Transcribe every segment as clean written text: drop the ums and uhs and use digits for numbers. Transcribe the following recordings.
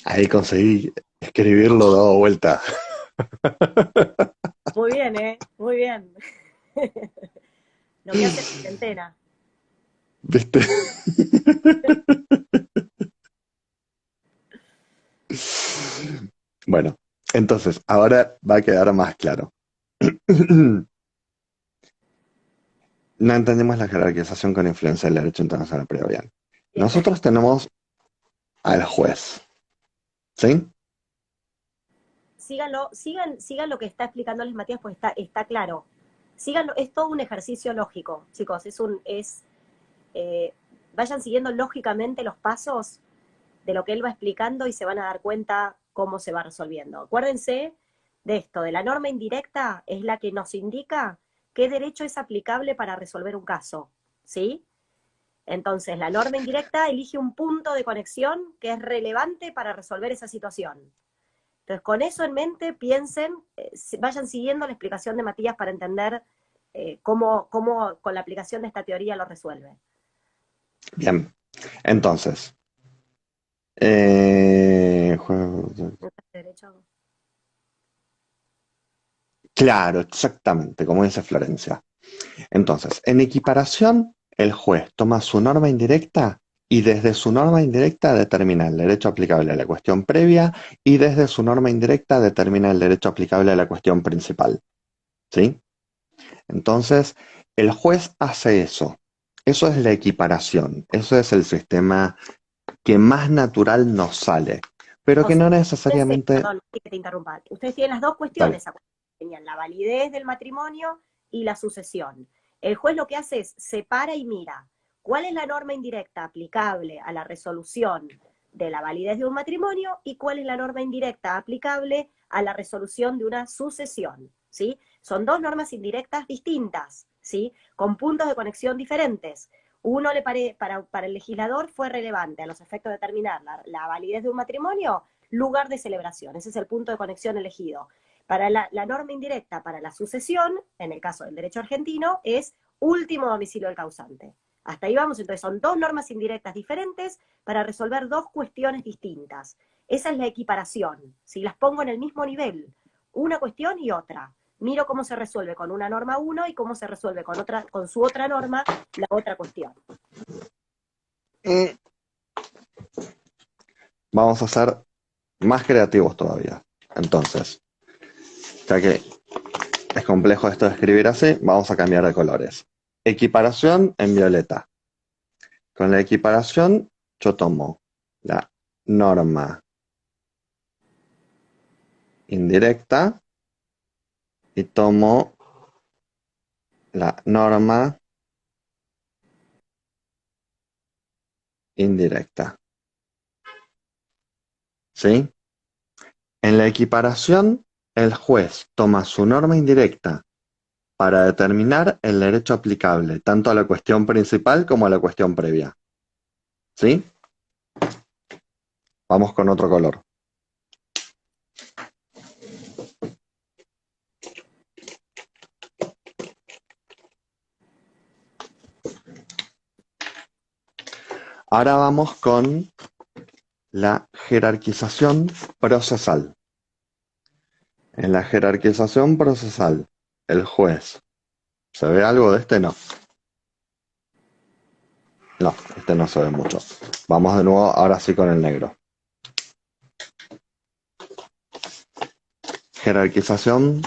Ahí conseguí escribirlo dado vuelta. Muy bien, ¿eh? Muy bien. Lo que hace la cuarentena. ¿Viste? Bueno, entonces, ahora va a quedar más claro. No entendemos la jerarquización con influencia del derecho internacional previo. Bien. Bien. Nosotros tenemos al juez, ¿sí? Síganlo, sigan lo que está explicándoles Matías, pues está claro. Síganlo, es todo un ejercicio lógico, chicos. Eh, vayan siguiendo lógicamente los pasos de lo que él va explicando y se van a dar cuenta cómo se va resolviendo. Acuérdense de esto, de la norma indirecta es la que nos indica qué derecho es aplicable para resolver un caso, ¿sí? Entonces, la norma indirecta elige un punto de conexión que es relevante para resolver esa situación. Entonces, con eso en mente, piensen, vayan siguiendo la explicación de Matías para entender cómo con la aplicación de esta teoría lo resuelve. Bien. Entonces, Derecho. claro, exactamente, como dice Florencia. Entonces, en equiparación, el juez toma su norma indirecta y desde su norma indirecta determina el derecho aplicable a la cuestión previa y desde su norma indirecta determina el derecho aplicable a la cuestión principal. ¿Sí? Entonces, el juez hace eso. Eso es la equiparación. Eso es el sistema que más natural nos sale, pero O que sea, no necesariamente... perdón, que te interrumpa. Ustedes tienen las dos Dale. cuestiones. Tenían la validez del matrimonio y la sucesión. El juez lo que hace es separa y mira cuál es la norma indirecta aplicable a la resolución de la validez de un matrimonio y cuál es la norma indirecta aplicable a la resolución de una sucesión. ¿Sí? Son dos normas indirectas distintas, ¿sí? Con puntos de conexión diferentes. Uno para el legislador fue relevante a los efectos de determinar la validez de un matrimonio, lugar de celebración. Ese es el punto de conexión elegido. Para la norma indirecta para la sucesión, en el caso del derecho argentino, es último domicilio del causante. Hasta ahí vamos, entonces son dos normas indirectas diferentes para resolver dos cuestiones distintas. Esa es la equiparación. Si las pongo en el mismo nivel, una cuestión y otra. Miro cómo se resuelve con una norma uno y cómo se resuelve con su otra norma la otra cuestión. Mm, Vamos a ser más creativos todavía. Entonces, ya que es complejo esto de escribir así, vamos a cambiar de colores. Equiparación en violeta. Con la equiparación yo tomo la norma indirecta y tomo la norma indirecta. ¿Sí? En la equiparación, el juez toma su norma indirecta para determinar el derecho aplicable tanto a la cuestión principal como a la cuestión previa. ¿Sí? Vamos con otro color. Ahora vamos con la jerarquización procesal. En la jerarquización procesal, el juez. ¿Se ve algo de este? No. No, este no se ve mucho. Vamos de nuevo, ahora sí con el negro. Jerarquización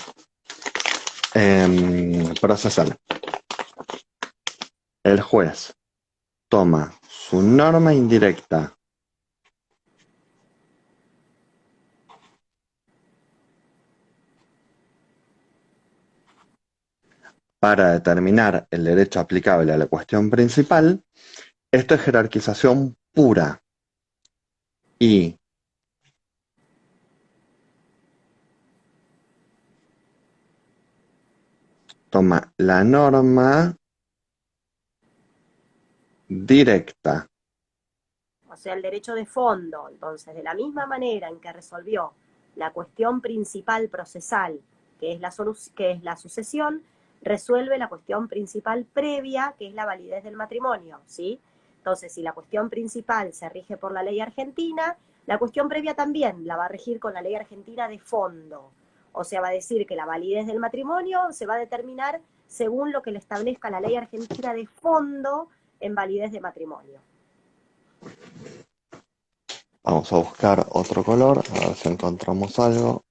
procesal. El juez toma su norma indirecta para determinar el derecho aplicable a la cuestión principal. Esto es jerarquización pura y toma la norma directa O sea, el derecho de fondo. Entonces, de la misma manera en que resolvió la cuestión principal procesal, que es la sucesión, resuelve la cuestión principal previa, que es la validez del matrimonio, ¿sí? Entonces, si la cuestión principal se rige por la ley argentina, La cuestión previa también la va a regir con la ley argentina de fondo. O sea, va a decir que la validez del matrimonio se va a determinar según lo que le establezca la ley argentina de fondo en validez de matrimonio. Vamos a buscar otro color, a ver si encontramos algo.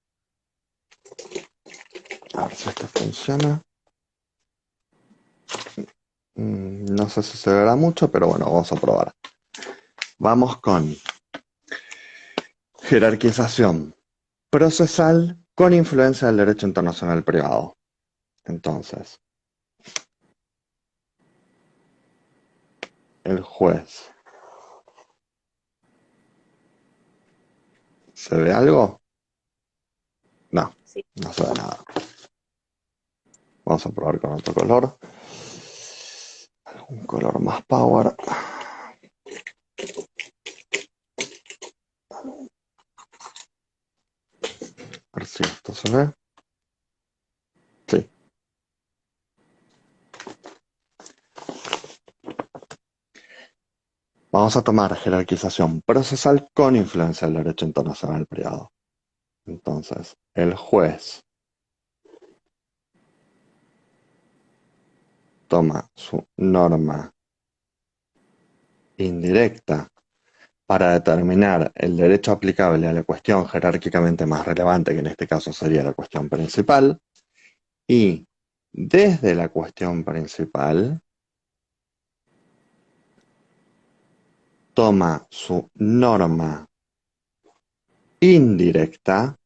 A ver si esto funciona. No sé si se verá mucho, pero bueno, vamos a probar. Vamos con jerarquización procesal con influencia del derecho internacional privado. Entonces, el juez. ¿Se ve algo? No, ¿Sí? no se ve nada. Vamos a probar con otro color. Un color más power. A ver si esto se ve. Sí. Vamos a tomar jerarquización procesal con influencia del derecho internacional privado. Entonces, el juez toma su norma indirecta para determinar el derecho aplicable a la cuestión jerárquicamente más relevante, que en este caso sería la cuestión principal, y desde la cuestión principal toma su norma indirecta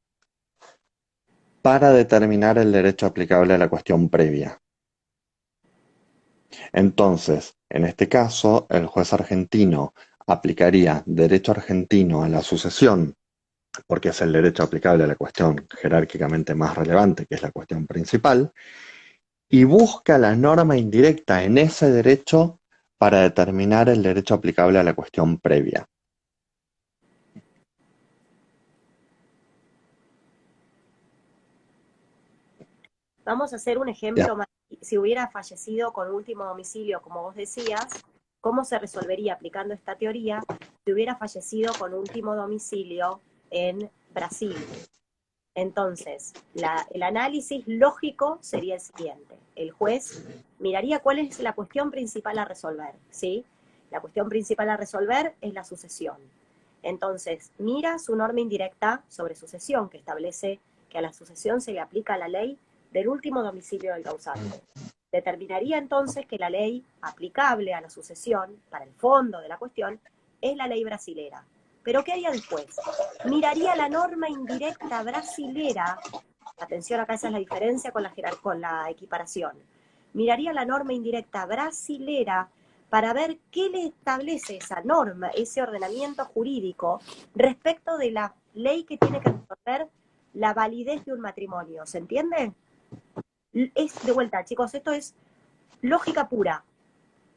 para determinar el derecho aplicable a la cuestión previa. Entonces, en este caso, el juez argentino aplicaría derecho argentino a la sucesión, porque es el derecho aplicable a la cuestión jerárquicamente más relevante, que es la cuestión principal, y busca la norma indirecta en ese derecho para determinar el derecho aplicable a la cuestión previa. Vamos a hacer un Ya. ejemplo más. Si hubiera fallecido con último domicilio, como vos decías, ¿cómo se resolvería aplicando esta teoría si hubiera fallecido con último domicilio en Brasil? Entonces, el análisis lógico sería el siguiente. El juez miraría cuál es la cuestión principal a resolver, ¿sí? La cuestión principal a resolver es la sucesión. Entonces, mira su norma indirecta sobre sucesión, que establece que a la sucesión se le aplica la ley del último domicilio del causante. Determinaría entonces que la ley aplicable a la sucesión, para el fondo de la cuestión, es la ley brasilera. Pero ¿qué haría después? Miraría la norma indirecta brasilera, atención, acá esa es la diferencia con la equiparación, miraría la norma indirecta brasilera para ver qué le establece esa norma, ese ordenamiento jurídico, respecto de la ley que tiene que resolver la validez de un matrimonio. ¿Se entiende? Es, de vuelta, chicos, esto es lógica pura,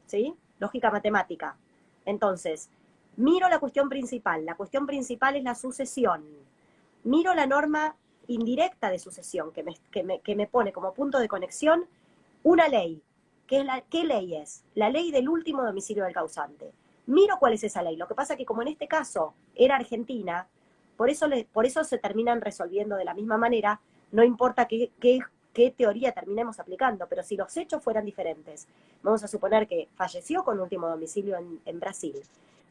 ¿sí? Lógica matemática. Entonces, miro la cuestión principal. La cuestión principal es la sucesión. Miro la norma indirecta de sucesión que me pone como punto de conexión una ley. ¿Qué ley es? La ley del último domicilio del causante. Miro cuál es esa ley. Lo que pasa es que como en este caso era Argentina, por eso se terminan resolviendo de la misma manera, no importa qué teoría terminemos aplicando, pero si los hechos fueran diferentes, vamos a suponer que falleció con último domicilio en Brasil,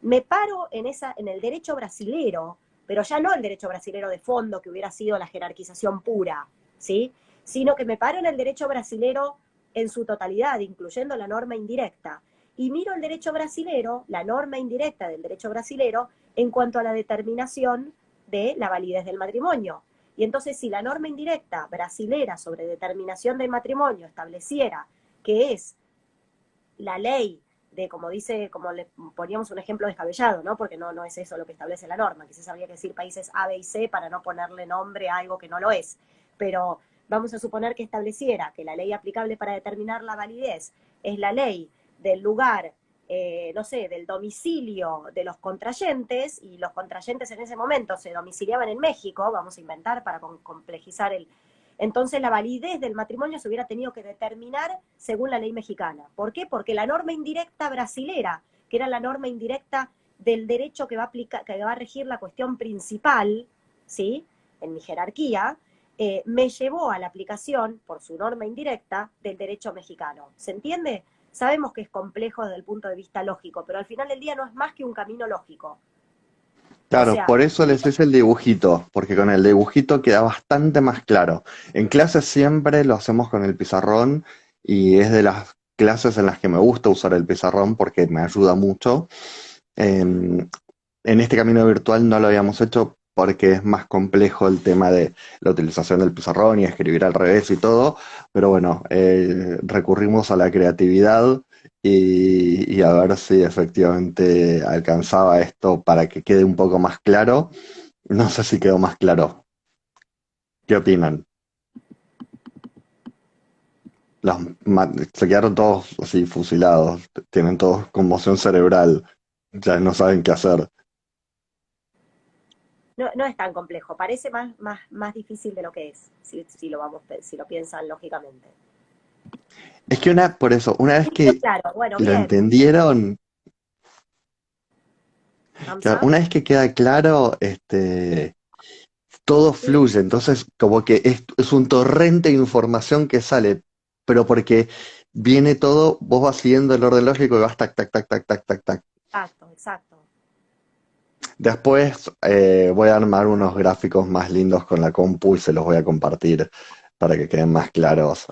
me paro en el derecho brasilero, pero ya no el derecho brasilero de fondo, que hubiera sido la jerarquización pura, ¿sí? Sino que me paro en el derecho brasilero en su totalidad, incluyendo la norma indirecta, y miro el derecho brasilero, la norma indirecta del derecho brasilero, en cuanto a la determinación de la validez del matrimonio. Y entonces, si la norma indirecta brasilera sobre determinación del matrimonio estableciera que es la ley de, como dice, como le poníamos un ejemplo descabellado, ¿no? Porque no es eso lo que establece la norma, quizás habría que decir países A, B y C para no ponerle nombre a algo que no lo es, pero vamos a suponer que estableciera que la ley aplicable para determinar la validez es la ley del lugar, no sé, del domicilio de los contrayentes, y los contrayentes en ese momento se domiciliaban en México, vamos a inventar para complejizar entonces la validez del matrimonio se hubiera tenido que determinar según la ley mexicana. ¿Por qué? Porque la norma indirecta brasilera, que era la norma indirecta del derecho que va a aplicar, que va a regir la cuestión principal, ¿sí? En mi jerarquía, me llevó a la aplicación, por su norma indirecta, del derecho mexicano. ¿Se entiende? Sabemos que es complejo desde el punto de vista lógico, pero al final del día no es más que un camino lógico. O Claro, sea, por eso les hice el dibujito, porque con el dibujito queda bastante más claro. En clases siempre lo hacemos con el pizarrón y es de las clases en las que me gusta usar el pizarrón porque me ayuda mucho. En este camino virtual no lo habíamos hecho porque es más complejo el tema de la utilización del pizarrón y escribir al revés y todo, pero bueno, recurrimos a la creatividad y a ver si efectivamente alcanzaba esto para que quede un poco más claro. No sé si quedó más claro. ¿Qué opinan? Los se quedaron todos así fusilados, tienen todos conmoción cerebral, ya no saben qué hacer. no, no es tan complejo, parece más difícil de lo que es, si lo piensan lógicamente. Es que por eso, una vez Pero que claro, bueno, lo bien, entendieron, claro, Hamza. una vez que queda claro, todo Sí, fluye, entonces como que es un torrente de información que sale, pero porque viene todo, vos vas siguiendo el orden lógico y vas tac, tac, tac, tac, tac, tac, tac. exacto, exacto. Después voy a armar unos gráficos más lindos con la compu y se los voy a compartir para que queden más claros,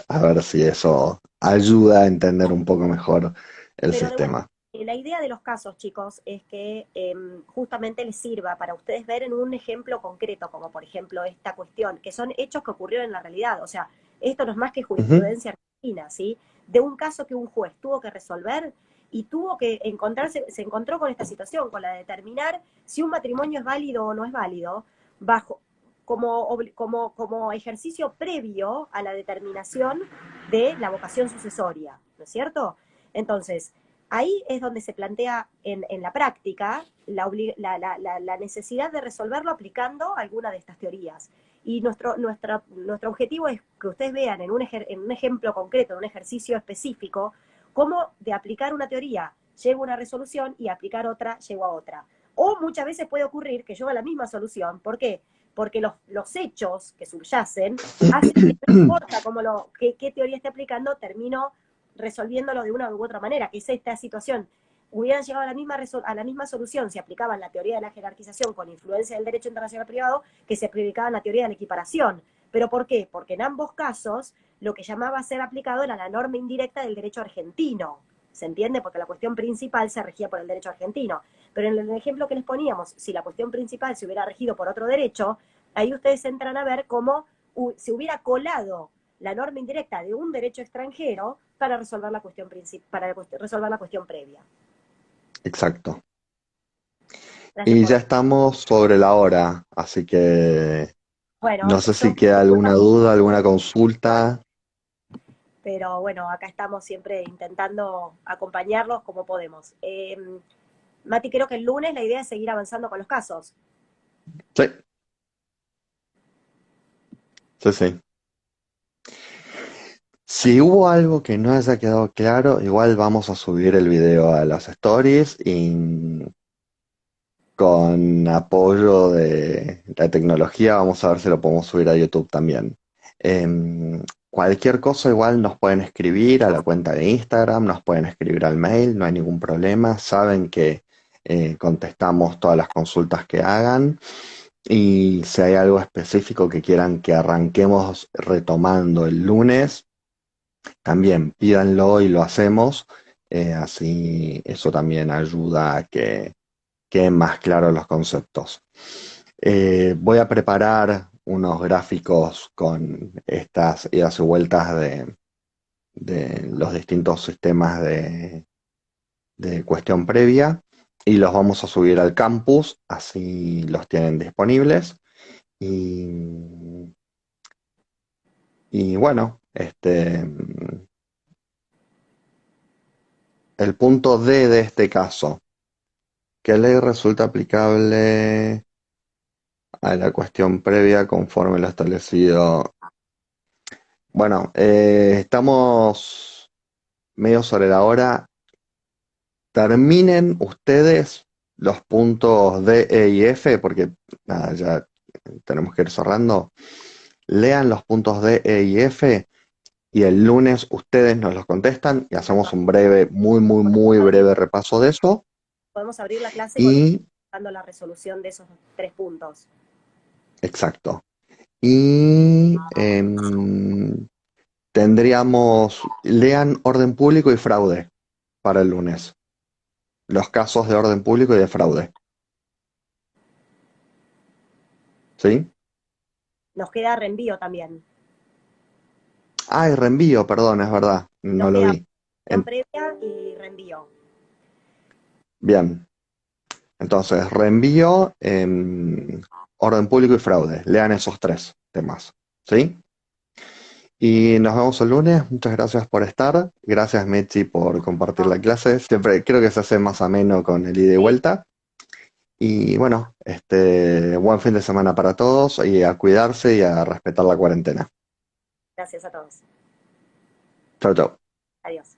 a ver si eso ayuda a entender un poco mejor el Pero de vuelta, sistema. la idea de los casos, chicos, es que justamente les sirva para ustedes ver en un ejemplo concreto, como por ejemplo esta cuestión, que son hechos que ocurrieron en la realidad. O sea, esto no es más que Ujú. jurisprudencia argentina, ¿sí? De un caso que un juez tuvo que resolver y tuvo que encontrarse, se encontró con esta situación, con la de determinar si un matrimonio es válido o no es válido, bajo, como ejercicio previo a la determinación de la vocación sucesoria, ¿no es cierto? Entonces, ahí es donde se plantea en la práctica la necesidad de resolverlo aplicando alguna de estas teorías. Y nuestro objetivo es que ustedes vean en un ejemplo concreto, en un ejercicio específico, cómo de aplicar una teoría llego a una resolución y aplicar otra llego a otra. O muchas veces puede ocurrir que llego a la misma solución. ¿Por qué? Porque los hechos que subyacen hacen que no importa qué teoría esté aplicando, termino resolviéndolo de una u otra manera, que es esta situación. Hubieran llegado a la misma solución si aplicaban la teoría de la jerarquización con influencia del derecho internacional privado que se aplicaba la teoría de la equiparación. ¿Pero por qué? Porque en ambos casos lo que llamaba a ser aplicado era la norma indirecta del derecho argentino. ¿Se entiende? Porque la cuestión principal se regía por el derecho argentino. Pero en el ejemplo que les poníamos, si la cuestión principal se hubiera regido por otro derecho, ahí ustedes entran a ver cómo se hubiera colado la norma indirecta de un derecho extranjero para resolver la cuestión, para resolver la cuestión previa. Exacto. Gracias Y por... ya estamos sobre la hora, así que no Bueno, sé yo si queda alguna disculpa, duda, alguna consulta. pero bueno, acá estamos siempre intentando acompañarlos como podemos. Mati, creo que el lunes la idea es seguir avanzando con los casos. Sí, sí, sí. Si hubo algo que no haya quedado claro, igual vamos a subir el video a las stories y con apoyo de la tecnología vamos a ver si lo podemos subir a YouTube también. Cualquier cosa igual nos pueden escribir a la cuenta de Instagram, nos pueden escribir al mail, no hay ningún problema. Saben que contestamos todas las consultas que hagan. Y si hay algo específico que quieran que arranquemos retomando el lunes, también pídanlo y lo hacemos. Así eso también ayuda a que queden más claros los conceptos. Voy a preparar unos gráficos con estas idas y vueltas de los distintos sistemas de cuestión previa y los vamos a subir al campus, así los tienen disponibles. Y, y bueno, el punto D de este caso, ¿qué ley resulta aplicable a la cuestión previa conforme lo establecido? Bueno, estamos medio sobre la hora. Terminen ustedes los puntos D, E y F, porque nada, ya tenemos que ir cerrando. Lean los puntos D, E y F y el lunes ustedes nos los contestan y hacemos un breve, muy, muy, muy breve repaso de eso. Podemos abrir la clase con Y, dando la resolución de esos 3 puntos. exacto. Y lean orden público y fraude para el lunes. Los casos de orden público y de fraude. ¿Sí? Nos queda reenvío también. Ah, y reenvío, perdón, es verdad, Nos no lo queda vi. En- previa y reenvío. bien, entonces reenvío, orden público y fraude. Lean esos tres temas. ¿Sí? Y nos vemos el lunes. Muchas gracias por estar. Gracias, Mechi, por compartir la clase. Siempre creo que se hace más ameno con el ida y Sí, vuelta. Y bueno, buen fin de semana para todos y a cuidarse y a respetar la cuarentena. gracias a todos. Chau, chau. Adiós.